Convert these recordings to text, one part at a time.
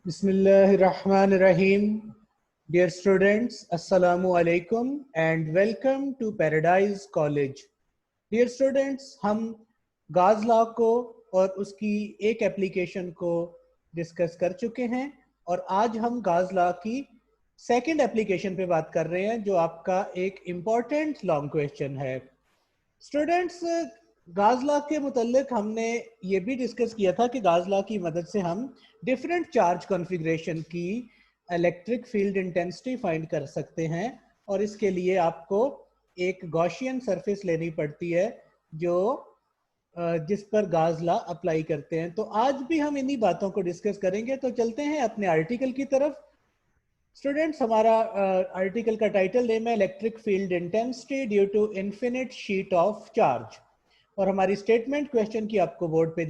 Bismillahirrahmanirrahim. Dear students, Assalamu alaikum and welcome to Paradise College. Dear students, हम गाज law को और उसकी एक एप्लीकेशन को डिस्कस कर चुके हैं और आज हम गाज लॉ की सेकंड एप्लीकेशन पे बात कर रहे हैं जो आपका एक इम्पॉर्टेंट लॉन्ग क्वेश्चन है। स्टूडेंट्स, गाज लॉ के मुतल्लिक हमने ये भी डिस्कस किया था कि गाज लॉ की मदद से हम डिफरेंट चार्ज कॉन्फ़िगरेशन की इलेक्ट्रिक फील्ड इंटेंसिटी फाइंड कर सकते हैं और इसके लिए आपको एक गॉसियन सरफेस लेनी पड़ती है जो जिस पर गाज लॉ अप्लाई करते हैं। तो आज भी हम इन्हीं बातों को डिस्कस करेंगे। तो चलते हैं अपने आर्टिकल की तरफ। स्टूडेंट्स, हमारा आर्टिकल का टाइटल नेम है electric field intensity due to infinite sheet of charge और हमारी स्टेटमेंट क्वेश्चन की आपको बोर्ड पे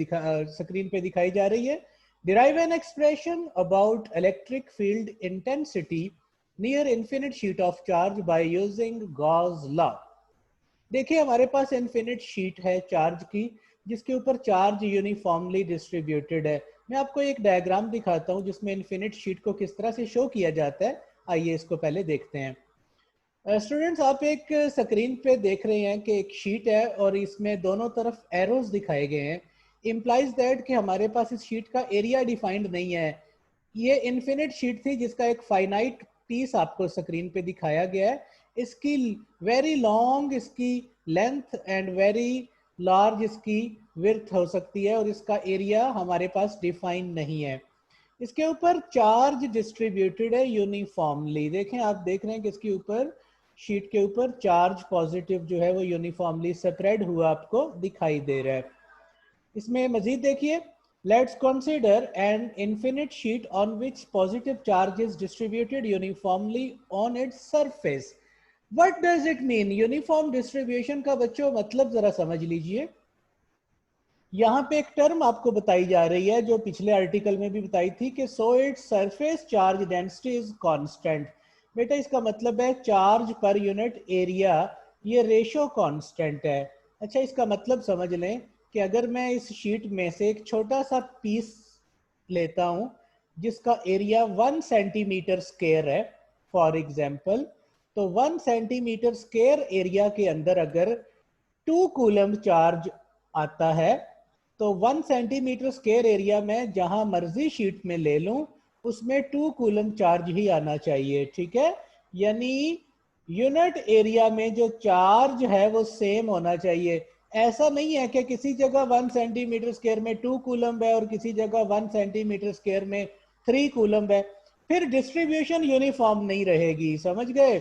स्क्रीन पे दिखाई जा रही है। Derive an expression about electric field intensity near infinite sheet of charge by using Gauss law. देखिए, हमारे पास इन्फिनिट शीट है चार्ज की जिसके ऊपर चार्ज यूनिफॉर्मली डिस्ट्रीब्यूटेड है। मैं आपको एक डायग्राम दिखाता हूं जिसमें इन्फिनिट शीट को किस तरह से शो किया जाता है। आइए इसको पहले देखते हैं। स्टूडेंट्स, आप एक स्क्रीन पे देख रहे हैं कि एक शीट है और इसमें दोनों तरफ एरोज दिखाए गए हैं। इम्प्लाइज दैट कि हमारे पास इस शीट का एरिया डिफाइंड नहीं है। ये इन्फिनिट शीट थी जिसका एक फाइनाइट पीस आपको स्क्रीन पे दिखाया गया है। इसकी वेरी लॉन्ग इसकी लेंथ एंड वेरी लार्ज इसकी विड्थ हो सकती है और इसका एरिया हमारे पास डिफाइंड नहीं है। इसके ऊपर चार्ज डिस्ट्रीब्यूटेड है यूनिफॉर्मली। देखें, आप देख रहे हैं कि इसके ऊपर शीट के ऊपर चार्ज पॉजिटिव जो है वो यूनिफॉर्मली स्प्रेड हुआ आपको दिखाई दे रहा है। इसमें मजीद देखिए, let's consider an infinite sheet on which positive charge is distributed uniformly on its surface. What does it mean? Uniform distribution का बच्चों मतलब जरा समझ लीजिए। यहाँ पे एक टर्म आपको बताई जा रही है जो पिछले आर्टिकल में भी बताई थी कि so its surface charge density is constant. बेटा, इसका मतलब है चार्ज पर यूनिट एरिया ये रेशो कांस्टेंट है। अच्छा, इसका मतलब समझ लें कि अगर मैं इस शीट में से एक छोटा सा पीस लेता हूं जिसका एरिया 1 सेंटीमीटर स्क्वायर है फॉर एग्जांपल, तो 1 सेंटीमीटर स्क्वायर एरिया के अंदर अगर 2 कूलम चार्ज आता है तो 1 सेंटीमीटर स्क्वायर एरिया में जहां मर्जी शीट में ले लूं उसमें 2 कूलम चार्ज ही आना चाहिए। ठीक है, यानी यूनिट एरिया में जो चार्ज है वो सेम होना चाहिए। ऐसा नहीं है कि किसी जगह 1 सेंटीमीटर स्क्वायर में 2 कूलम है और किसी जगह 1 सेंटीमीटर स्क्वायर में 3 कूलम है, फिर डिस्ट्रीब्यूशन यूनिफॉर्म नहीं रहेगी। समझ गए?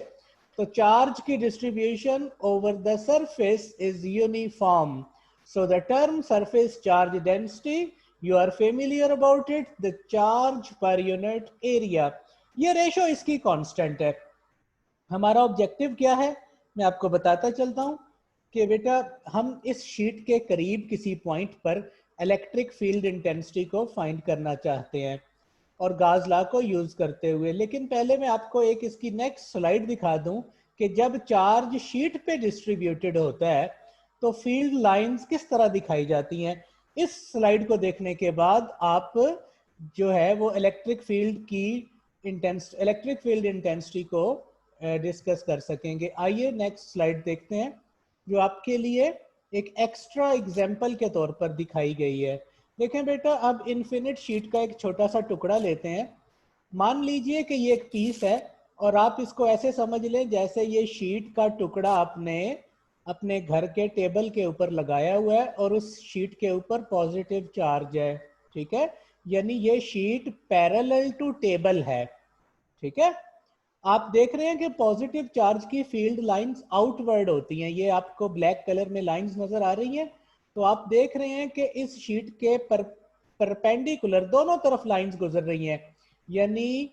तो चार्ज की distribution over the surface is uniform. So the term surface charge density, you are familiar about it, the charge per unit area. ये रेशो इसकी कांस्टेंट है। हमारा ऑब्जेक्टिव क्या है मैं आपको बताता चलता हूं कि बेटा हम इस शीट के करीब किसी पॉइंट पर इलेक्ट्रिक फील्ड इंटेंसिटी को फाइंड करना चाहते हैं और गाज लॉ को यूज करते हुए। लेकिन पहले मैं आपको एक इसकी नेक्स्ट स्लाइड दिखा दूं कि जब चार्ज शीट पे डिस्ट्रीब्यूटेड होता है तो फील्ड लाइंस किस तरह दिखाई जाती हैं। इस स्लाइड को देखने के बाद आप जो है वो इलेक्ट्रिक फील्ड इंटेंसिटी को डिस्कस कर सकेंगे। आइए नेक्स्ट स्लाइड देखते हैं जो आपके लिए एक एक्स्ट्रा एग्जाम्पल के तौर पर दिखाई गई है। देखें बेटा, अब इन्फिनिट शीट का एक छोटा सा टुकड़ा लेते हैं। मान लीजिए कि ये एक पीस है और आप इसको ऐसे समझ लें जैसे ये शीट का टुकड़ा आपने अपने घर के टेबल के ऊपर लगाया हुआ है और उस शीट के ऊपर पॉजिटिव चार्ज है। ठीक है, यानी ये शीट पैरेलल टू टेबल है। ठीक है, आप देख रहे हैं कि पॉजिटिव चार्ज की फील्ड लाइंस आउटवर्ड होती हैं। ये आपको ब्लैक कलर में लाइंस नजर आ रही हैं। तो आप देख रहे हैं कि इस शीट के परपेंडिकुलर दोनों तरफ लाइंस गुजर रही हैं, यानी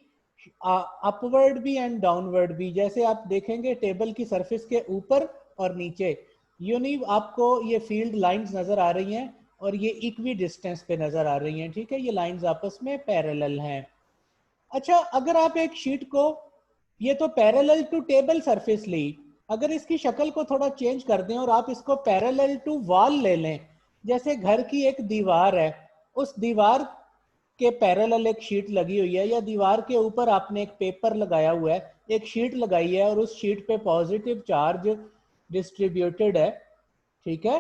अपवर्ड भी एंड डाउनवर्ड भी। जैसे आप देखेंगे टेबल की सरफेस के ऊपर और नीचे आपको ये फील्ड लाइंस नजर आ रही हैं और ये इक्वी डिस्टेंस पे नजर आ रही हैं। ठीक है, ये लाइंस आपस में पैरेलल हैं। अच्छा, अगर आप एक शीट को, ये तो पैरेलल टू टेबल सरफेस ली, अगर इसकी शक्ल को थोड़ा चेंज कर दें और आप इसको पैरेलल टू वॉल ले लें, जैसे घर की एक दीवार है, उस दीवार के पैरेलल एक शीट लगी हुई है, या दीवार के ऊपर आपने एक पेपर लगाया हुआ है, एक शीट लगाई है और उस शीट पे पॉजिटिव चार्ज डिस्ट्रीब्यूटेड है, ठीक है,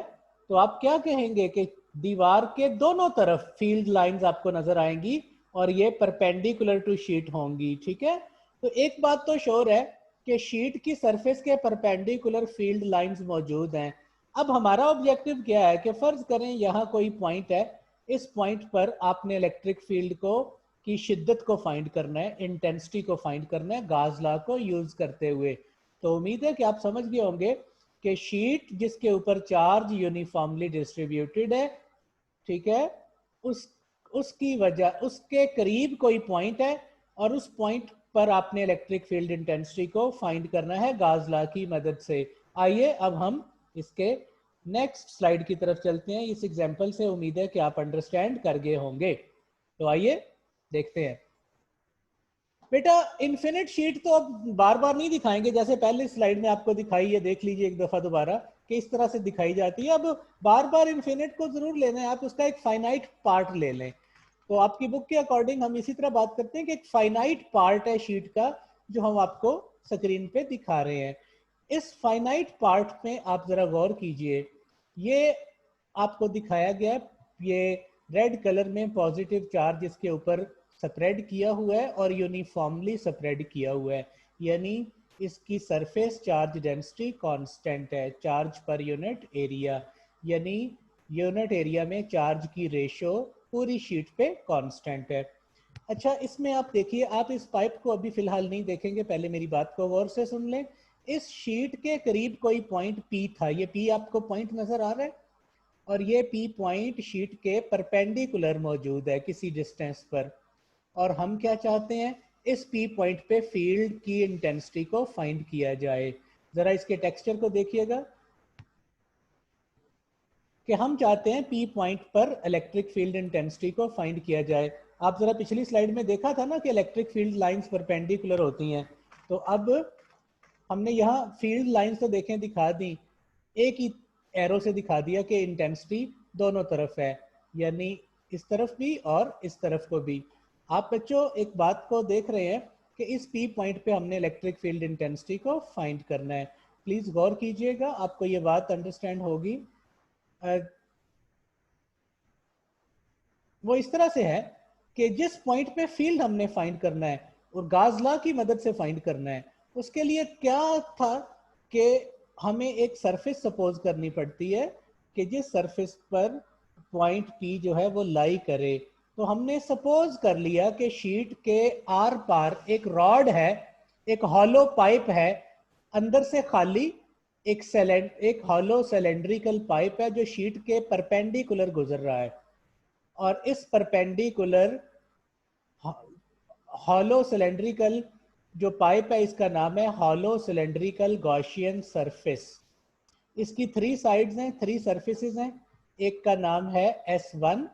तो आप क्या कहेंगे कि दीवार के दोनों तरफ फील्ड लाइंस आपको नजर आएंगी और ये परपेंडिकुलर टू शीट होंगी, ठीक है। तो एक बात तो श्योर है कि शीट की सरफेस के परपेंडिकुलर फील्ड लाइंस मौजूद हैं। अब हमारा ऑब्जेक्टिव क्या है कि फर्ज करें यहाँ कोई पॉइंट है, इस पॉइंट पर आपने इलेक्ट्रिक फील्ड को की शिद्दत को फाइंड करना है, इंटेंसिटी को फाइंड करना है गाज लॉ को यूज करते हुए। तो उम्मीद है कि आप समझ गए होंगे कि शीट जिसके ऊपर चार्ज यूनिफॉर्मली डिस्ट्रीब्यूटेड है, ठीक है, उसकी वजह उसके करीब कोई पॉइंट है और उस पॉइंट पर आपने इलेक्ट्रिक फील्ड इंटेंसिटी को फाइंड करना है गाज लॉ की मदद से। आइए अब हम इसके नेक्स्ट स्लाइड की तरफ चलते हैं। इस एग्जांपल से उम्मीद है कि आप अंडरस्टैंड कर गए होंगे। तो आइए देखते हैं। बेटा इन्फिनिट शीट तो अब बार बार नहीं दिखाएंगे, जैसे पहले स्लाइड में आपको दिखाई है, देख लीजिए एक दफा दोबारा कि इस तरह से दिखाई जाती है। अब बार बार इन्फिनिट को जरूर लेना है, आप उसका एक फाइनाइट पार्ट ले लें। तो आपकी बुक के अकॉर्डिंग हम इसी तरह बात करते हैं कि एक फाइनाइट पार्ट है शीट का जो हम आपको स्क्रीन पे दिखा रहे हैं। इस फाइनाइट पार्ट में आप जरा गौर कीजिए, ये आपको दिखाया गया, ये रेड कलर में पॉजिटिव चार्ज इसके ऊपर स्प्रेड किया हुआ है और यूनिफॉर्मली स्प्रेड किया हुआ है, यानी इसकी सरफेस चार्ज डेंसिटी कांस्टेंट है, चार्ज पर यूनिट एरिया, यानी यूनिट एरिया में चार्ज की रेशो पूरी शीट पे कांस्टेंट है। अच्छा इसमें आप देखिए, आप इस पाइप को अभी फिलहाल नहीं देखेंगे, पहले मेरी बात को गौर से सुन लें। इस शीट के करीब कोई पॉइंट पी था, ये पी आपको पॉइंट नजर आ रहा है, और ये पी पॉइंट शीट के परपेंडिकुलर मौजूद है किसी डिस्टेंस पर, और हम क्या चाहते हैं, इस पी पॉइंट पे फील्ड की इंटेंसिटी को फाइंड किया जाए। जरा इसके टेक्सचर को देखिएगा कि हम चाहते हैं पी पॉइंट पर इलेक्ट्रिक फील्ड इंटेंसिटी को फाइंड किया जाए। आप जरा पिछली स्लाइड में देखा था ना कि इलेक्ट्रिक फील्ड लाइंस परपेंडिकुलर होती हैं, तो अब हमने यहाँ फील्ड लाइंस तो देखें दिखा दी, एक ही एरो से दिखा दिया कि इंटेंसिटी दोनों तरफ है, यानी इस तरफ भी और इस तरफ को भी। आप बच्चों एक बात को देख रहे हैं कि इस पी पॉइंट पे हमने इलेक्ट्रिक फील्ड इंटेंसिटी को फाइंड करना है। प्लीज गौर कीजिएगा, आपको ये बात अंडरस्टैंड होगी। वो इस तरह से है कि जिस पॉइंट पे फील्ड हमने फाइंड करना है और गाज लॉ की मदद से फाइंड करना है, उसके लिए क्या था कि हमें एक सरफेस सपोज करनी पड़ती है कि जिस सरफेस पर पॉइंट पी जो है वो लाई करे। तो हमने सपोज कर लिया कि शीट के आर पार एक रॉड है, एक हॉलो पाइप है, अंदर से खाली एक हॉलो सिलेंड्रिकल पाइप है जो शीट के परपेंडिकुलर गुजर रहा है, और इस परपेंडिकुलर हॉलो सिलेंड्रिकल जो पाइप है इसका नाम है हॉलो सिलेंड्रिकल गॉसियन सरफेस। इसकी 3 साइड्स हैं, 3 सरफेसेस हैं। एक का नाम है S1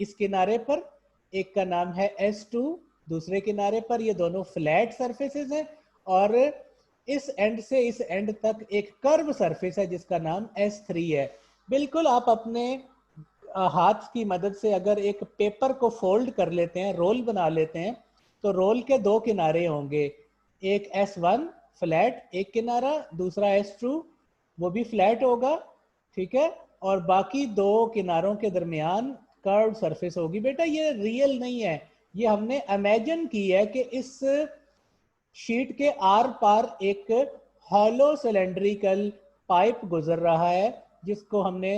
इस किनारे पर, एक का नाम है S2 दूसरे किनारे पर। ये दोनों फ्लैट सरफेसेस हैं, और इस एंड से इस एंड तक एक कर्व सरफेस है जिसका नाम S3 है। बिल्कुल आप अपने हाथ की मदद से अगर एक पेपर को फोल्ड कर लेते हैं, रोल बना लेते हैं, तो रोल के 2 किनारे होंगे, एक S1 फ्लैट एक किनारा, दूसरा S2 वो भी फ्लैट होगा, ठीक है, और बाकी 2 किनारों के दरमियान कर्व सरफेस होगी। बेटा ये रियल नहीं है, ये हमने इमेजिन की है कि इस शीट के आर पार एक हॉलो सिलेंड्रिकल पाइप गुजर रहा है जिसको हमने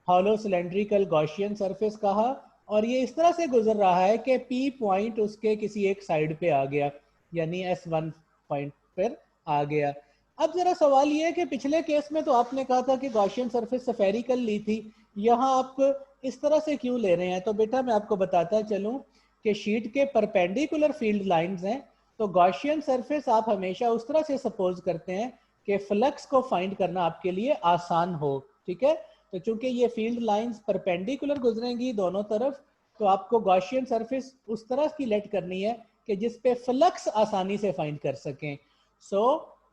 हॉलो सिलेंड्रिकल गॉसियन सरफेस कहा, और ये इस तरह से गुजर रहा है कि पी पॉइंट उसके किसी एक साइड पे आ गया, यानी S1 पॉइंट पर आ गया। अब जरा सवाल ये है कि पिछले केस में तो आपने कहा था कि गॉसियन सरफेस स्फेरिकल ली थी, यहाँ आप इस तरह से क्यों ले रहे हैं? तो बेटा मैं आपको बताता चलूं कि शीट के परपेंडिकुलर फील्ड लाइंस हैं, तो गॉसियन सरफेस आप हमेशा उस तरह से सपोज करते हैं कि फ्लक्स को फाइंड करना आपके लिए आसान हो, ठीक है। तो चूंकि ये फील्ड लाइंस परपेंडिकुलर गुजरेंगी दोनों तरफ, तो आपको गॉसियन सरफेस उस तरह की लेट करनी है कि जिस पे फ्लक्स आसानी से फाइंड कर सकें। सो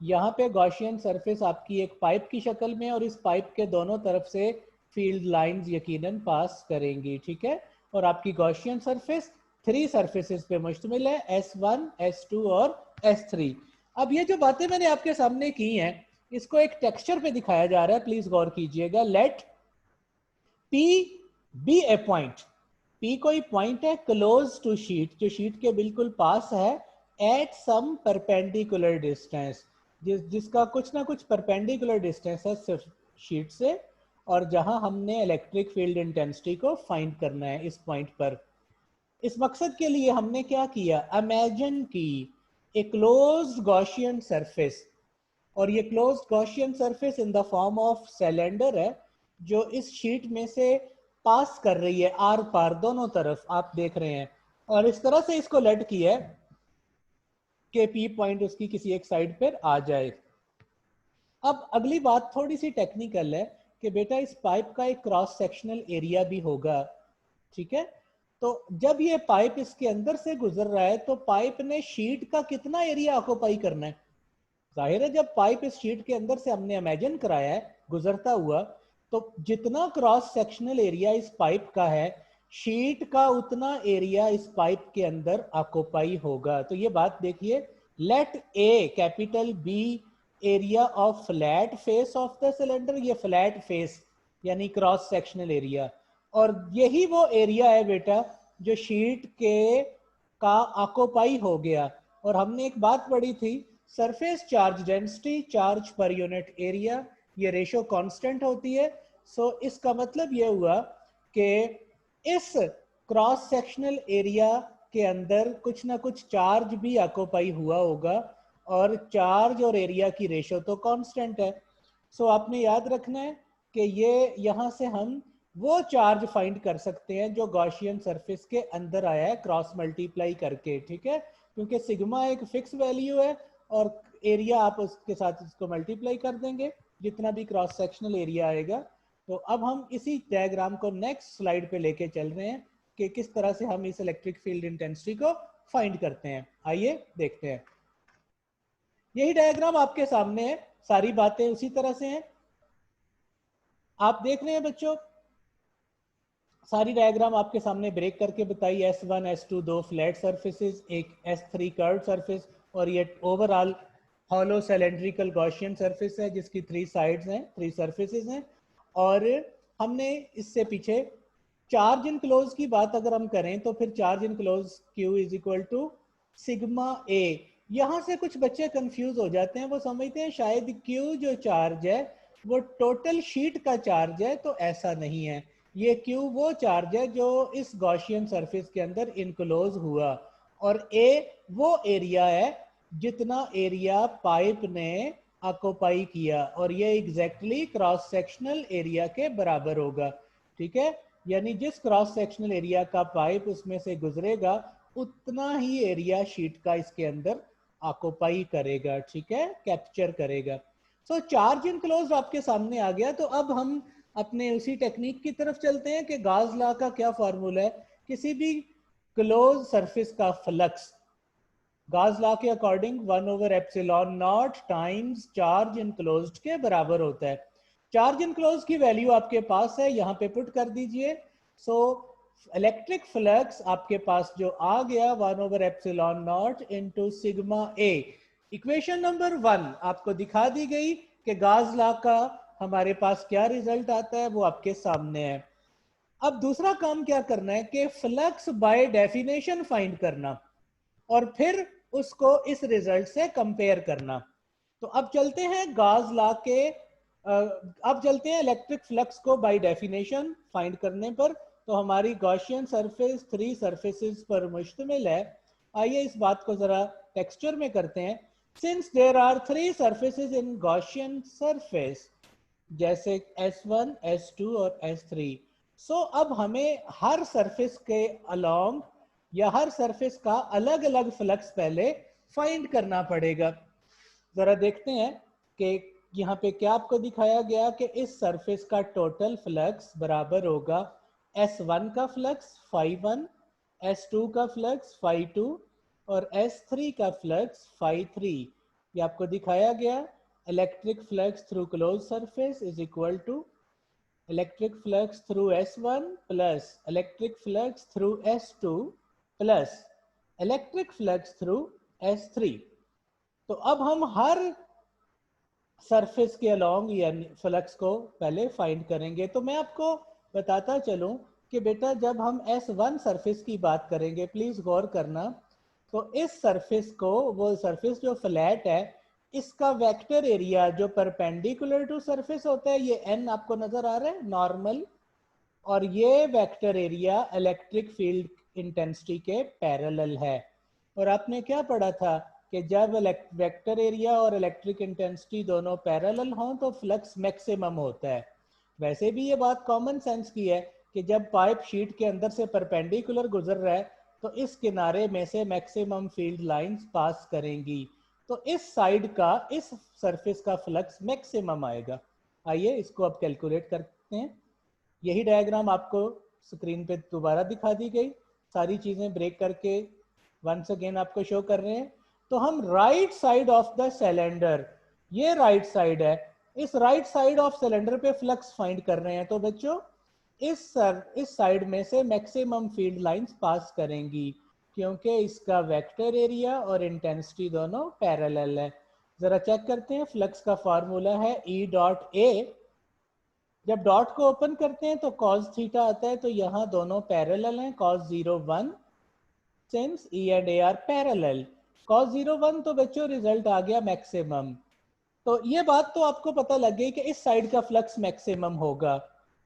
यहाँ पे गॉसियन सरफेस आपकी एक पाइप की शक्ल में, और इस पाइप के दोनों तरफ से फील्ड लाइंस यकीनन पास करेंगी, ठीक है, और आपकी गॉसियन सरफेस 3 सरफेसेस पे मुश्तमिल है, S1, S2 और S3। अब ये जो बातें मैंने आपके सामने की हैं, इसको एक टेक्सचर पे दिखाया जा रहा है, प्लीज गौर कीजिएगा। लेट P बी ए पॉइंट, P कोई पॉइंट है क्लोज टू शीट, जो शीट के बिल्कुल पास है, एट सम परपेंडिकुलर डिस्टेंस, जिसका कुछ ना कुछ परपेंडिकुलर डिस्टेंस है सिर्फ शीट से, और जहां हमने इलेक्ट्रिक फील्ड इंटेंसिटी को फाइंड करना है इस पॉइंट पर। इस मकसद के लिए हमने क्या किया, इमेजिन की ए क्लोज्ड गॉसियन सरफेस, और ये closed Gaussian surface in the form of cylinder है, जो इस शीट में से पास कर रही है आर पार दोनों तरफ, आप देख रहे हैं, और इस तरह से इसको लेट किया है कि पी पॉइंट उसकी किसी एक साइड पर आ जाए। अब अगली बात थोड़ी सी टेक्निकल है कि बेटा इस पाइप का एक क्रॉस सेक्शनल एरिया भी होगा, ठीक है। तो जब ये पाइप इसके अंदर से गुजर रहा है, तो पाइप ने शीट का कितना एरिया ऑक्यूपाई करना है। जाहिर है जब पाइप इस शीट के अंदर से हमने इमेजिन कराया है गुजरता हुआ, तो जितना क्रॉस सेक्शनल एरिया इस पाइप का है, शीट का उतना एरिया इस पाइप के अंदर ऑक्यूपाई होगा। तो ये बात देखिए, let a capital B area of flat face of the cylinder, ये फ्लैट फेस यानी क्रॉस सेक्शनल एरिया, और यही वो एरिया है बेटा जो शीट के का ऑक्यूपाई हो गया। और हमने एक बात पढ़ी थी, surface charge density charge per unit area, ये रेशो कांस्टेंट होती है। सो इसका मतलब ये हुआ कि इस क्रॉस सेक्शनल एरिया के अंदर कुछ ना कुछ चार्ज भी ऑक्यूपाई हुआ होगा, और चार्ज और एरिया की रेशो तो कांस्टेंट है। सो आपने याद रखना है कि ये यहाँ से हम वो चार्ज फाइंड कर सकते हैं जो गॉसियन सरफेस के अंदर आया है क्रॉस मल्टीप्लाई करके, ठीक है, क्योंकि सिग्मा एक फिक्स वैल्यू है और एरिया आप उसके साथ इसको मल्टीप्लाई कर देंगे जितना भी क्रॉस सेक्शनल एरिया आएगा। तो अब हम इसी डायग्राम को नेक्स्ट स्लाइड पे लेके चल रहे हैं कि किस तरह से हम इस इलेक्ट्रिक फील्ड इंटेंसिटी को फाइंड करते हैं। आइए देखते हैं। यही डायग्राम आपके सामने है, सारी बातें उसी तरह से हैं, आप देख रहे हैं बच्चों। सारी डायग्राम आपके सामने ब्रेक करके बताई, S1 S2 दो फ्लैट सरफेसेस, एक S3 कर्व सरफेस, और ये overall hollow cylindrical Gaussian surface है जिसकी 3 साइड्स हैं, 3 सरफेसेस हैं। और हमने इससे पीछे चार्ज इन क्लोज की बात अगर हम करें तो फिर charge enclosed Q is equal to sigma A. यहां से कुछ बच्चे कंफ्यूज हो जाते हैं, वो समझते हैं शायद Q जो चार्ज है वो टोटल शीट का चार्ज है, तो ऐसा नहीं है। ये Q वो चार्ज है जो इस गॉसियन सरफेस के अंदर इनक्लोज हुआ, और A वो एरिया है जितना एरिया पाइप ने ऑक्यूपाई किया, और ये एग्जैक्टली क्रॉस सेक्शनल एरिया के बराबर होगा, ठीक है। यानी जिस क्रॉस सेक्शनल एरिया का पाइप उसमें से गुजरेगा उतना ही एरिया शीट का इसके अंदर ऑक्यूपाई करेगा, ठीक है, कैप्चर करेगा। सो चार्ज इनक्लोज्ड आपके सामने आ गया। तो अब हम अपने उसी टेक्निक की तरफ चलते हैं कि गाउस लॉ का क्या फॉर्मूला है किसी भी क्लोज सरफेस का फ्लक्स। गाउस लॉ के अकॉर्डिंग 1/ε0 टाइम्स चार्ज इनक्लोज्ड के बराबर होता है। चार्ज इनक्लोज की वैल्यू आपके पास है, यहां पे पुट कर दीजिए। सो इलेक्ट्रिक फ्लक्स आपके पास जो आ गया 1/ε0 इंटू सिग्मा ए। इक्वेशन नंबर 1 आपको दिखा दी गई कि गाउस लॉ का हमारे पास क्या रिजल्ट आता है, वो आपके सामने है। अब दूसरा काम क्या करना है कि फ्लक्स बाय डेफिनेशन फाइंड करना, और फिर उसको इस रिजल्ट से कंपेयर करना। तो अब चलते हैं गाउस लॉ के अब चलते हैं इलेक्ट्रिक फ्लक्स को बाय डेफिनेशन फाइंड करने पर। तो हमारी गॉसियन सरफेस 3 सरफेसेस पर मुश्तमिल है। आइए इस बात को जरा टेक्सचर में करते हैं। Since there are 3 surfaces in Gaussian surface, जैसे S1 S2 और S3, सो अब हमें हर सरफेस के अलोंग या हर सरफेस का अलग अलग फ्लक्स पहले फाइंड करना पड़ेगा। जरा देखते हैं कि यहाँ पे क्या आपको दिखाया गया कि इस सरफेस का टोटल फ्लक्स बराबर होगा S1 का फ्लक्स φ1, S2 का फ्लक्स φ2 और S3 का फ्लक्स φ3। ये आपको दिखाया गया। Electric flux through close surface is equal to electric flux through S1 plus electric flux through S2 plus electric flux through S3। तो अब हम हर सरफेस के अलोंग यानी फ्लक्स को पहले फाइंड करेंगे। तो मैं आपको बताता चलूं कि बेटा जब हम S1 सरफेस की बात करेंगे, प्लीज गौर करना, तो इस सरफेस को, वो सरफेस जो फ्लैट है, इसका वेक्टर एरिया जो परपेंडिकुलर टू सरफेस होता है, ये n आपको नजर आ रहा है नॉर्मल, और ये vector area electric field intensity के पैरेलल है। और आपने क्या पढ़ा था कि जब वेक्टर एरिया और इलेक्ट्रिक इंटेंसिटी दोनों पैरेलल हों तो फ्लक्स मैक्सिमम होता है। वैसे भी ये बात कॉमन सेंस की है कि जब पाइप शीट के अंदर से परपेंडिकुलर गुजर रहा है तो इस किनारे में से मैक्सिमम फील्ड लाइंस पास करेंगी, तो इस साइड का, इस सरफेस का फ्लक्स मैक्सिमम आएगा। आइए इसको अब कैलकुलेट करते हैं। यही डायग्राम आपको स्क्रीन पे दोबारा दिखा दी गई, सारी चीजें ब्रेक करके वंस अगेन आपको शो कर रहे हैं। तो हम right side of the cylinder, ये राइट साइड है, इस राइट साइड ऑफ सिलेंडर पे फ्लक्स फाइंड कर रहे हैं। तो बच्चों इस साइड में से मैक्सिमम फील्ड लाइंस पास करेंगी क्योंकि इसका वेक्टर एरिया और इंटेंसिटी दोनों पैरेलल है। जरा चेक करते हैं, फ्लक्स का फार्मूला है E डॉट A। जब डॉट को ओपन करते हैं तो cos थीटा आता है, तो यहाँ दोनों पैरेलल हैं, cos 0 1, since E and A are parallel. cos 0 1, तो बच्चों रिजल्ट आ गया मैक्सिमम। तो ये बात तो आपको पता लग गई कि इस साइड का फ्लक्स मैक्सिमम होगा।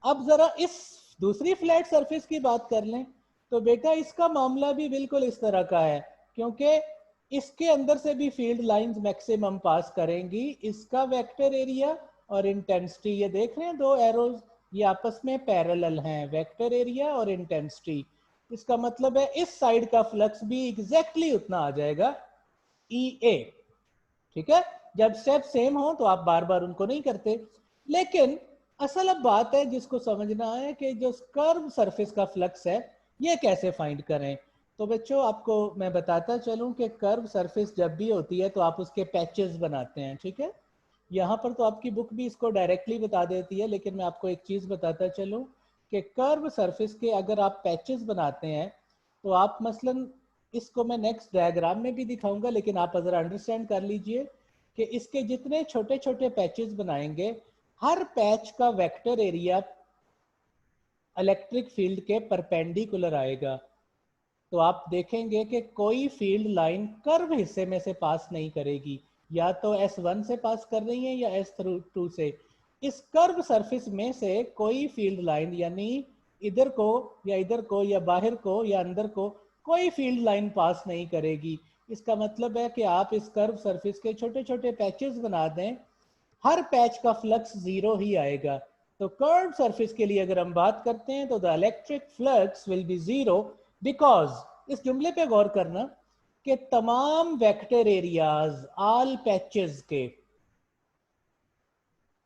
अब जरा इस दूसरी फ्लैट सरफेस की बात कर लें, तो बेटा इसका मामला भी बिल्कुल इस तरह का है, क्योंकि इसके अंदर से भी फील्ड लाइंस मैक्सिमम पास करेंगी। इसका वेक्टर एरिया और इंटेंसिटी, ये देख रहे हैं दो एरोज, ये आपस में पैरेलल हैं, वेक्टर एरिया और इंटेंसिटी। इसका मतलब है इस साइड का फ्लक्स भी एग्जैक्टली उतना आ जाएगा, EA। ठीक है, जब स्टेप सेम हो तो आप बार बार उनको नहीं करते। लेकिन असल अब बात है जिसको समझना है कि जो कर्व सरफेस का फ्लक्स है ये कैसे फाइंड करें। तो बच्चों आपको मैं बताता चलूं कि कर्व सरफेस जब भी होती है तो आप उसके पैचेस बनाते हैं। ठीक है, यहाँ पर तो आपकी बुक भी इसको डायरेक्टली बता देती है, लेकिन मैं आपको एक चीज बताता चलूं कि कर्व सरफेस के अगर आप पैचेस बनाते हैं तो आप मसलन, इसको मैं नेक्स्ट डायग्राम में भी दिखाऊंगा, लेकिन आप जरा अंडरस्टैंड कर लीजिए कि इसके जितने छोटे छोटे पैचेस बनाएंगे, हर पैच का वेक्टर एरिया इलेक्ट्रिक फील्ड के परपेंडिकुलर आएगा। तो आप देखेंगे कि कोई फील्ड लाइन कर्व हिस्से में से पास नहीं करेगी, या तो S1 से पास कर रही है या S2 से। इस कर्व सरफेस में से कोई फील्ड लाइन, यानी इधर को या इधर को या बाहर को या अंदर को, कोई फील्ड लाइन पास नहीं करेगी। इसका मतलब है कि आप इस कर्व सरफेस के छोटे छोटे पैचेस बना दें, हर पैच का फ्लक्स जीरो ही आएगा। तो कर्व सरफेस के लिए अगर हम बात करते हैं तो the electric flux will be zero because, इस जुमले पे गौर करना कि तमाम वेक्टर एरियाज ऑल पैचेस के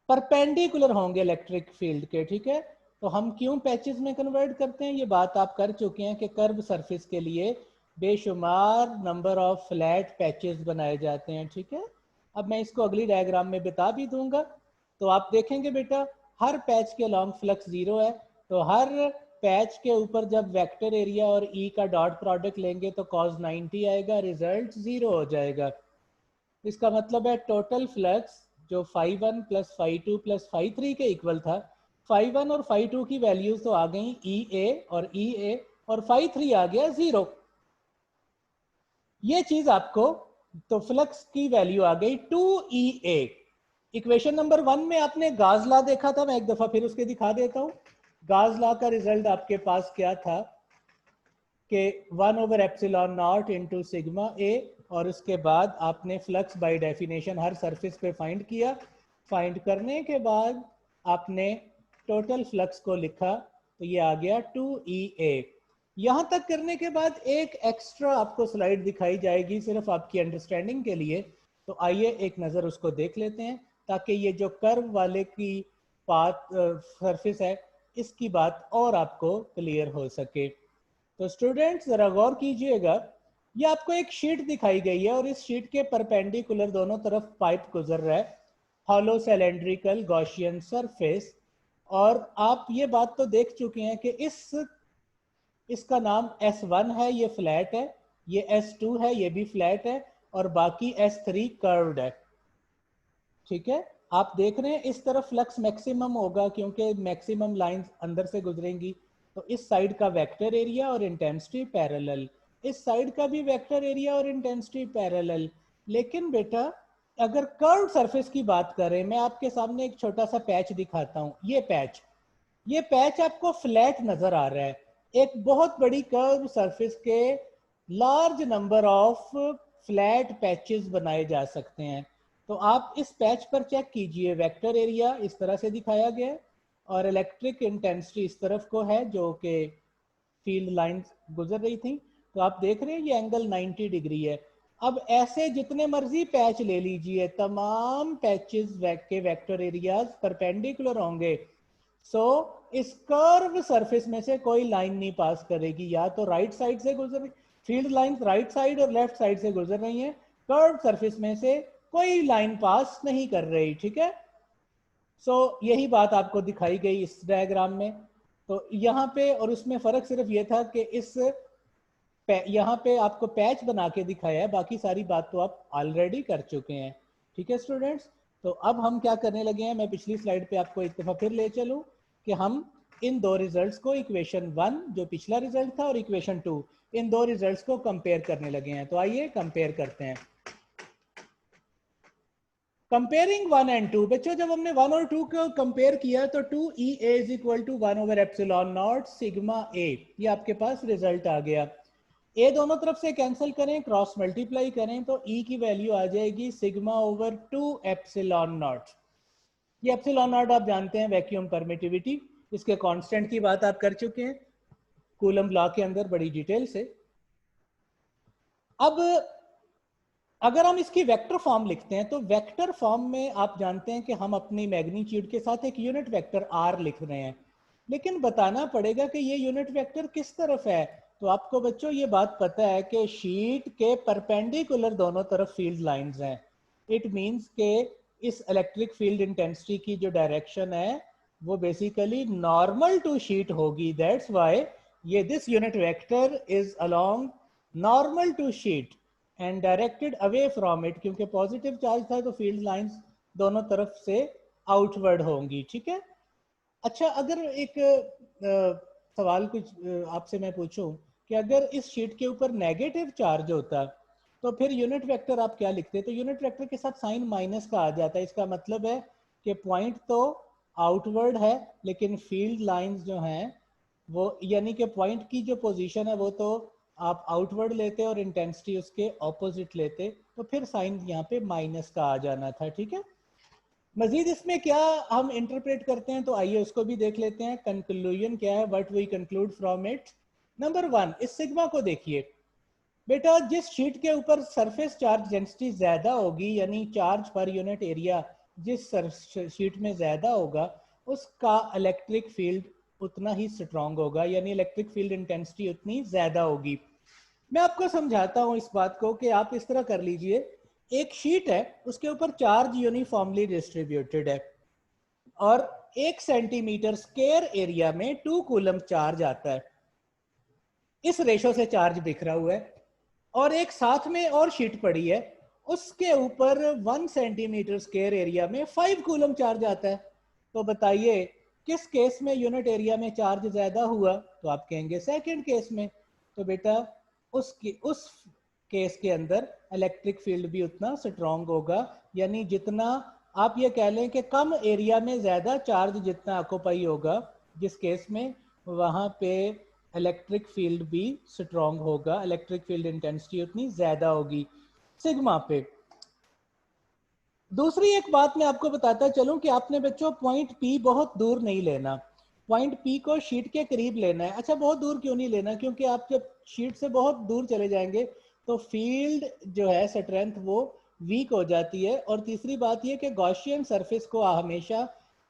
परपेंडिकुलर होंगे इलेक्ट्रिक फील्ड के। ठीक है, तो हम क्यों पैचेस में कन्वर्ट करते हैं ये बात आप कर चुके हैं कि कर्व सरफेस के लिए बेशुमार नंबर ऑफ फ्लैट पैचेस बनाए जाते हैं। ठीक है, अब मैं इसको अगली डायग्राम में बता भी दूंगा। तो आप देखेंगे बेटा हर पैच के लॉन्ग फ्लक्स जीरो है, तो हर पैच के ऊपर जब वेक्टर एरिया और E का डॉट प्रोडक्ट लेंगे तो cos 90 आएगा, रिजल्ट जीरो हो जाएगा। इसका मतलब है टोटल फ्लक्स जो φ1 प्लस φ2 प्लस φ3 के इक्वल था, φ1 और φ2 की वैल्यूज तो आ गई EA और EA, और φ3 आ गया जीरो। ये चीज आपको, तो फ्लक्स की वैल्यू आ गई 2EA। इक्वेशन नंबर 1 में आपने गाज लॉ देखा था, मैं एक दफा फिर उसके दिखा देता हूं। गाज लॉ का रिजल्ट आपके पास क्या था कि 1/ε0 इंटू सिग्मा ए, और उसके बाद आपने flux by definition her surface पे फाइंड किया। फाइंड करने के बाद आपने टोटल फ्लक्स को लिखा, तो ये आ गया 2EA। यहाँ तक करने के बाद एक एक्स्ट्रा आपको स्लाइड दिखाई जाएगी सिर्फ आपकी अंडरस्टैंडिंग के लिए, तो आइए एक नज़र उसको देख लेते हैं ताकि ये जो कर्व वाले की पाथ सरफेस है इसकी बात और आपको क्लियर हो सके। तो स्टूडेंट्स जरा गौर कीजिएगा, ये आपको एक शीट दिखाई गई है और इस शीट के परपेंडिकुलर दोनों तरफ पाइप गुजर रहा है, हॉलो सिलेंड्रिकल गॉसियन सरफेस। और आप ये बात तो देख चुके हैं कि इस इसका नाम S1 है, ये फ्लैट है, ये S2 है, ये भी फ्लैट है, और बाकी S3 कर्व्ड है। ठीक है, आप देख रहे हैं इस तरफ फ्लक्स मैक्सिमम होगा क्योंकि मैक्सिमम लाइंस अंदर से गुजरेंगी, तो इस साइड का वेक्टर एरिया और इंटेंसिटी पैरेलल, इस साइड का भी वेक्टर एरिया और इंटेंसिटी पैरेलल। लेकिन बेटा अगर कर्व सरफेस की बात करें, मैं आपके सामने एक छोटा सा पैच दिखाता हूं। ये पैच आपको फ्लैट नजर आ रहा है। एक बहुत बड़ी कर्व सरफेस के large number of flat patches बनाए जा सकते हैं। तो आप इस पैच पर चेक कीजिए, वेक्टर एरिया इस तरह से दिखाया गया है और इलेक्ट्रिक इंटेंसिटी इस तरफ को है जो कि फील्ड लाइंस गुजर रही थी। तो आप देख रहे हैं ये एंगल 90 डिग्री है। अब ऐसे जितने मर्जी पैच ले लीजिए, तमाम पैचेस के वेक्टर एरियाज परपेंडिकुलर होंगे। सो इस कर्व सरफेस में से कोई लाइन नहीं पास करेगी, या तो राइट साइड से गुजर रही, फील्ड लाइन राइट साइड और लेफ्ट साइड से गुजर रही है, कर्व सरफेस में से कोई लाइन पास नहीं कर रही। ठीक है, सो यही बात आपको दिखाई गई इस डायग्राम में। तो यहाँ पे और उसमें फर्क सिर्फ ये था कि इस यहाँ पे आपको पैच बना के दिखाया है, बाकी सारी बात तो आप ऑलरेडी कर चुके हैं। ठीक है स्टूडेंट्स, तो अब हम क्या करने लगे हैं, मैं पिछली स्लाइड पे आपको एक दफा फिर ले चलूं कि हम इन दो रिजल्ट्स को, इक्वेशन 1 जो पिछला रिजल्ट था और इक्वेशन 2, इन दो रिजल्ट्स को कंपेयर करने लगे हैं। तो आइए कंपेयर करते हैं। कंपेयरिंग 1 एंड 2, बच्चों जब हमने 1 और 2 को कंपेयर किया तो 2EA is equal to 1/ε0 sigma A, ये आपके पास रिजल्ट आ गया। ए दोनों तरफ से कैंसिल करें, क्रॉस मल्टीप्लाई करें तो ई की वैल्यू आ जाएगी सिग्मा ओवर 2ε0। ये ε0 आप जानते हैं वैक्यूम परमिटिविटी, इसके कांस्टेंट की बात आप कर चुके हैं कूलम लॉ के अंदर बड़ी डिटेल से। अब अगर हम इसकी वेक्टर फॉर्म लिखते हैं तो वेक्टर फॉर्म में आप जानते हैं कि हम अपनी मैग्नीट्यूड के साथ एक यूनिट वेक्टर आर लिख रहे हैं, लेकिन बताना पड़ेगा कि ये यूनिट वेक्टर किस तरफ है। तो आपको बच्चों ये बात पता है कि शीट के परपेंडिकुलर दोनों तरफ फील्ड लाइंस हैं। इट मींस के इस इलेक्ट्रिक फील्ड इंटेंसिटी की जो डायरेक्शन है वो बेसिकली नॉर्मल टू शीट होगी। दैट्स व्हाई ये this unit vector is along normal to sheet and directed away from it, क्योंकि पॉजिटिव चार्ज था तो फील्ड लाइंस दोनों तरफ से आउटवर्ड होंगी। ठीक है, अच्छा अगर एक सवाल कुछ आपसे मैं पूछूं कि अगर इस शीट के ऊपर नेगेटिव चार्ज होता तो फिर यूनिट वेक्टर आप क्या लिखते? तो यूनिट वेक्टर के साथ साइन माइनस का आ जाता है। इसका मतलब है कि पॉइंट तो आउटवर्ड है लेकिन फील्ड लाइंस जो हैं वो, यानी कि पॉइंट की जो पोजीशन है वो तो आप आउटवर्ड लेते और इंटेंसिटी उसके ऑपोजिट लेते, तो फिर साइन यहाँ पे माइनस का आ जाना था। ठीक है, मजीद इसमें क्या हम इंटरप्रेट करते हैं तो आइए उसको भी देख लेते हैं। कंक्लूजन क्या है, what we conclude from it. Number 1, इस सिग्मा को देखिए बेटा, जिस शीट के ऊपर सरफेस चार्ज डेंसिटी ज्यादा होगी, यानी चार्ज पर यूनिट एरिया जिस शीट में ज्यादा होगा उसका इलेक्ट्रिक फील्ड उतना ही स्ट्रांग होगा, यानी इलेक्ट्रिक फील्ड इंटेंसिटी उतनी ज्यादा होगी। मैं आपको समझाता हूं इस बात को कि आप इस तरह कर लीजिए, एक शीट है उसके ऊपर चार्ज यूनिफॉर्मली डिस्ट्रीब्यूटेड है और 1 सेंटीमीटर स्क्वायर एरिया में 2 कूलम चार्ज आता है। इस रेशो से चार्ज बिखरा हुआ है और एक साथ में और शीट पड़ी है, उसके ऊपर 1 सेंटीमीटर स्क्वायर एरिया में 5 कूलम चार्ज आता है। तो बताइए किस केस में यूनिट एरिया में चार्ज ज्यादा हुआ? तो आप कहेंगे सेकंड केस में। तो बेटा उस केस के अंदर इलेक्ट्रिक फील्ड भी उतना स्ट्रांग होगा, यानी जितना आप ये कह लें कि कम एरिया में ज्यादा चार्ज जितना ऑक्यूपाई होगा जिस केस में, वहां पे इलेक्ट्रिक फील्ड भी स्ट्रांग होगा, इलेक्ट्रिक फील्ड इंटेंसिटी उतनी ज्यादा होगी सिग्मा पे। दूसरी एक बात मैं आपको बताता चलूं कि आपने बच्चों पॉइंट पी बहुत दूर नहीं लेना, पॉइंट पी को शीट के करीब लेना है। अच्छा बहुत दूर क्यों नहीं लेना? क्योंकि आप जब शीट से बहुत दूर चले जाएंगे तो फील्ड जो है स्ट्रेंथ वो वीक हो जाती है। और तीसरी बात ये कि गॉसियन सरफेस को हमेशा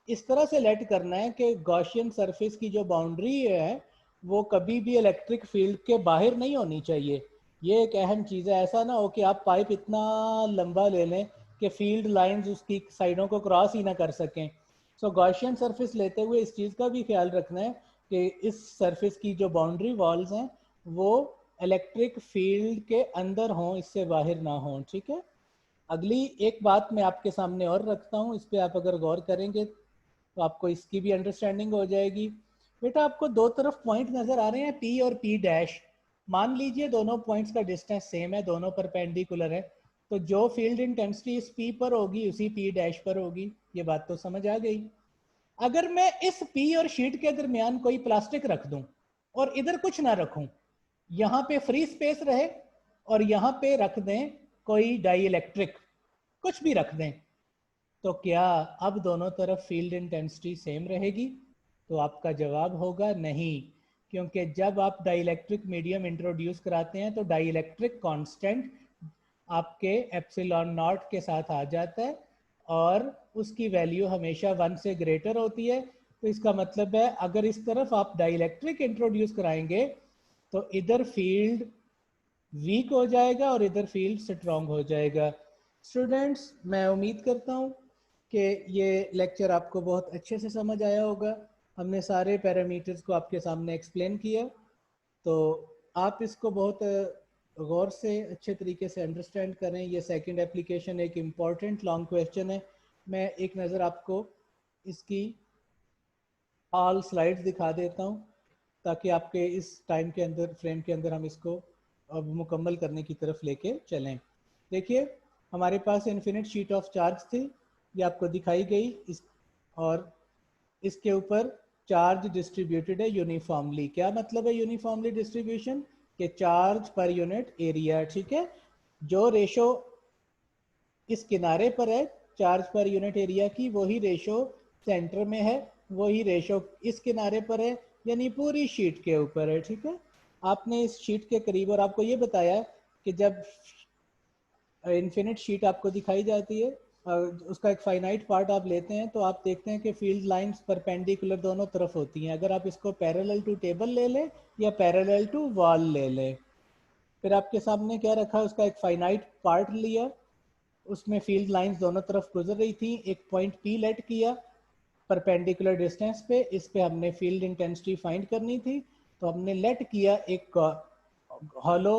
इस तरह से लेट करना है कि गॉसियन सरफेस की जो बाउंड्री है वो कभी भी इलेक्ट्रिक फील्ड के बाहर नहीं होनी चाहिए। ये एक अहम चीज़ है, ऐसा ना हो कि आप पाइप इतना लंबा ले लें कि फील्ड लाइंस उसकी साइडों को क्रॉस ही ना कर सकें। सो गॉसियन सरफेस लेते हुए इस चीज़ का भी ख्याल रखना है कि इस सरफेस की जो बाउंड्री वॉल्स हैं वो इलेक्ट्रिक फील्ड के अंदर हों, इससे बाहर ना हों। ठीक है, अगली एक बात मैं आपके सामने और रखता हूँ, इस पर आप अगर गौर करेंगे तो आपको इसकी भी अंडरस्टैंडिंग हो जाएगी। बेटा आपको दो तरफ पॉइंट नज़र आ रहे हैं, P और P डैश। मान लीजिए दोनों पॉइंट्स का डिस्टेंस सेम है, दोनों परपेंडिकुलर है, तो जो फील्ड इंटेंसिटी इस P पर होगी उसी P डैश पर होगी। ये बात तो समझ आ गई। अगर मैं इस P और शीट के दरमियान कोई प्लास्टिक रख दूं और इधर कुछ ना रखूं, यहाँ पे फ्री स्पेस रहे और यहाँ पे रख दें कोई डाई इलेक्ट्रिक, कुछ भी रख दें, तो क्या अब दोनों तरफ फील्ड इंटेंसिटी सेम रहेगी? तो आपका जवाब होगा नहीं, क्योंकि जब आप डाइलेक्ट्रिक मीडियम इंट्रोड्यूस कराते हैं तो डाइलेक्ट्रिक कांस्टेंट आपके एप्सिलॉन नॉट के साथ आ जाता है और उसकी वैल्यू हमेशा 1 से ग्रेटर होती है। तो इसका मतलब है अगर इस तरफ आप डाइलेक्ट्रिक इंट्रोड्यूस कराएंगे तो इधर फील्ड वीक हो जाएगा और इधर फील्ड स्ट्रॉन्ग हो जाएगा। स्टूडेंट्स, मैं उम्मीद करता हूँ कि ये लेक्चर आपको बहुत अच्छे से समझ आया होगा। हमने सारे पैरामीटर्स को आपके सामने एक्सप्लेन किया, तो आप इसको बहुत गौर से अच्छे तरीके से अंडरस्टैंड करें। ये सेकंड एप्लीकेशन एक इम्पॉर्टेंट लॉन्ग क्वेश्चन है। मैं एक नज़र आपको इसकी ऑल स्लाइड्स दिखा देता हूँ ताकि आपके इस टाइम के अंदर, फ्रेम के अंदर हम इसको अब मुकम्मल करने की तरफ लेके चलें। देखिए हमारे पास इन्फिनिट शीट ऑफ चार्ज थी, ये आपको दिखाई गई इस, और इसके ऊपर चार्ज डिस्ट्रीब्यूटेड है यूनिफॉर्मली। क्या मतलब है यूनिफॉर्मली डिस्ट्रीब्यूशन? के चार्ज पर यूनिट एरिया। ठीक है, जो रेशो इस किनारे पर है चार्ज पर यूनिट एरिया की, वही रेशो सेंटर में है, वही रेशो इस किनारे पर है, यानी पूरी शीट के ऊपर है। ठीक है, आपने इस शीट के करीब, और आपको ये बताया कि जब इन्फिनिट शीट आपको दिखाई जाती है, उसका एक फाइनाइट पार्ट आप लेते हैं, तो आप देखते हैं कि फील्ड लाइंस परपेंडिकुलर दोनों तरफ होती हैं। अगर आप इसको पैरेलल टू टेबल ले लें या पैरेलल टू वॉल ले लें, फिर आपके सामने क्या रखा, उसका एक फाइनाइट पार्ट लिया, उसमें फील्ड लाइंस दोनों तरफ गुजर रही थी, एक पॉइंट P लेट किया परपेंडिकुलर डिस्टेंस पे, इस पे हमने फील्ड इंटेंसिटी फाइंड करनी थी, तो हमने लेट किया एक हॉलो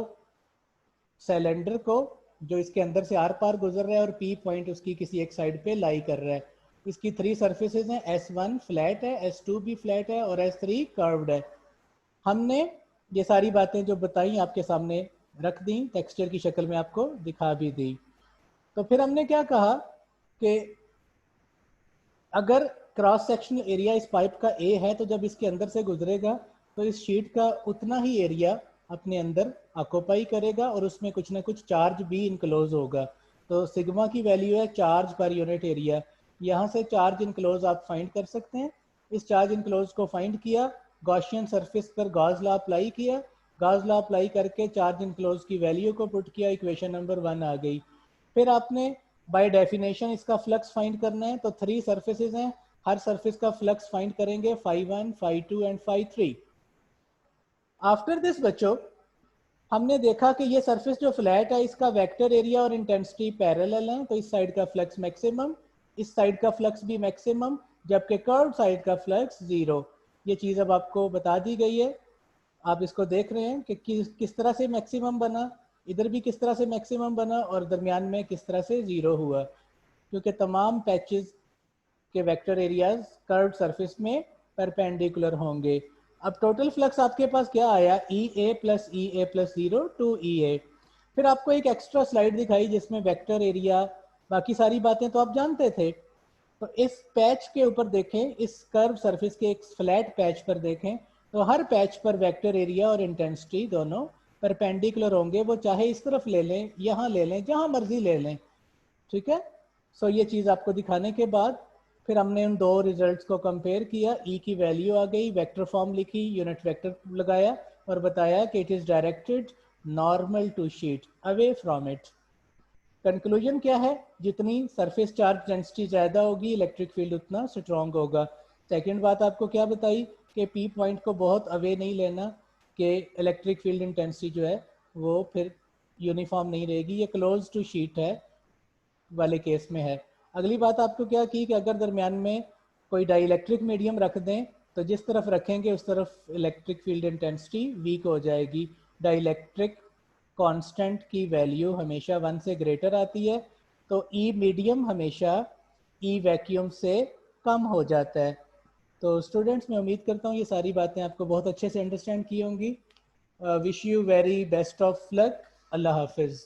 सिलेंडर को जो इसके अंदर से आर पार गुजर रहा है और P पॉइंट उसकी किसी एक साइड पे लाई कर रहा है। इसकी 3 सरफेसेस हैं, S1 फ्लैट है, S2 भी फ्लैट है और S3 कर्व्ड है। हमने ये सारी बातें जो बताई आपके सामने रख दी, टेक्सचर की शक्ल में आपको दिखा भी दी। तो फिर हमने क्या कहा कि अगर क्रॉस सेक्शनल एरिया इस पाइप का A है, तो जब इसके अंदर से गुजरेगा तो इस शीट का उतना ही एरिया अपने अंदर ऑक्यूपाई करेगा और उसमें कुछ ना कुछ चार्ज भी इनक्लोज होगा। तो सिग्मा की वैल्यू है चार्ज पर यूनिट एरिया। यहाँ से चार्ज इनक्लोज आप फाइंड कर सकते हैं। इस चार्ज इनक्लोज को फाइंड किया, गॉसियन सरफेस पर गॉस लॉ अप्लाई किया, गॉस लॉ अप्लाई करके चार्ज इनक्लोज की वैल्यू को पुट किया, इक्वेशन नंबर 1 आ गई। फिर आपने बाय डेफिनेशन इसका फ्लक्स फाइंड करना है, तो 3 सरफेसेस हैं, हर सरफेस का फ्लक्स फाइंड करेंगे, φ1, φ2 एंड φ3। आफ्टर दिस बच्चों, हमने देखा कि ये सरफेस जो फ्लैट है इसका वेक्टर एरिया और इंटेंसिटी पैरेलल है, तो इस साइड का फ्लक्स मैक्सिमम, इस साइड का फ्लक्स भी मैक्सिमम, जबकि कर्व साइड का फ्लक्स 0। ये चीज़ अब आपको बता दी गई है। आप इसको देख रहे हैं कि किस तरह से मैक्सिमम बना, इधर भी किस तरह से मैक्सिमम बना और दरमियान में किस तरह से 0 हुआ, क्योंकि तमाम पैचेस के वेक्टर एरियाज कर्व सरफेस में परपेंडिकुलर होंगे। अब टोटल फ्लक्स आपके पास क्या आया, EA plus EA plus 0 2EA। फिर आपको एक एक्स्ट्रा स्लाइड दिखाई जिसमें वेक्टर एरिया, बाकी सारी बातें तो आप जानते थे। तो इस पैच के ऊपर देखें, इस कर्व सरफेस के एक फ्लैट पैच पर देखें, तो हर पैच पर वेक्टर एरिया और इंटेंसिटी दोनों परपेंडिकुलर होंगे। वो चाहे इस तरफ ले लें, यहाँ ले लें, जहाँ मर्जी ले लें। ठीक है, सो ये चीज़ आपको दिखाने के बाद फिर हमने उन दो रिजल्ट्स को कंपेयर किया, ई की वैल्यू आ गई, वेक्टर फॉर्म लिखी, यूनिट वेक्टर लगाया और बताया कि it is directed normal to sheet away from it. Conclusion क्या है, जितनी सरफेस चार्ज डेंसिटी ज़्यादा होगी इलेक्ट्रिक फील्ड उतना स्ट्रॉन्ग होगा। सेकेंड बात आपको क्या बताई कि P पॉइंट को बहुत अवे नहीं लेना, कि इलेक्ट्रिक फील्ड इंटेंसिटी जो है वो फिर यूनिफॉर्म नहीं रहेगी, ये क्लोज टू शीट है वाले केस में है। अगली बात आपको क्या की कि अगर दरमियान में कोई डाइलेक्ट्रिक मीडियम रख दें तो जिस तरफ रखेंगे उस तरफ इलेक्ट्रिक फील्ड इंटेंसिटी वीक हो जाएगी। डाइलेक्ट्रिक कांस्टेंट की वैल्यू हमेशा 1 से ग्रेटर आती है, तो ई मीडियम हमेशा ई वैक्यूम से कम हो जाता है। तो स्टूडेंट्स, मैं उम्मीद करता हूँ ये सारी बातें आपको बहुत अच्छे से अंडरस्टैंड की होंगी। Wish you very best of luck. अल्लाह हाफिज़।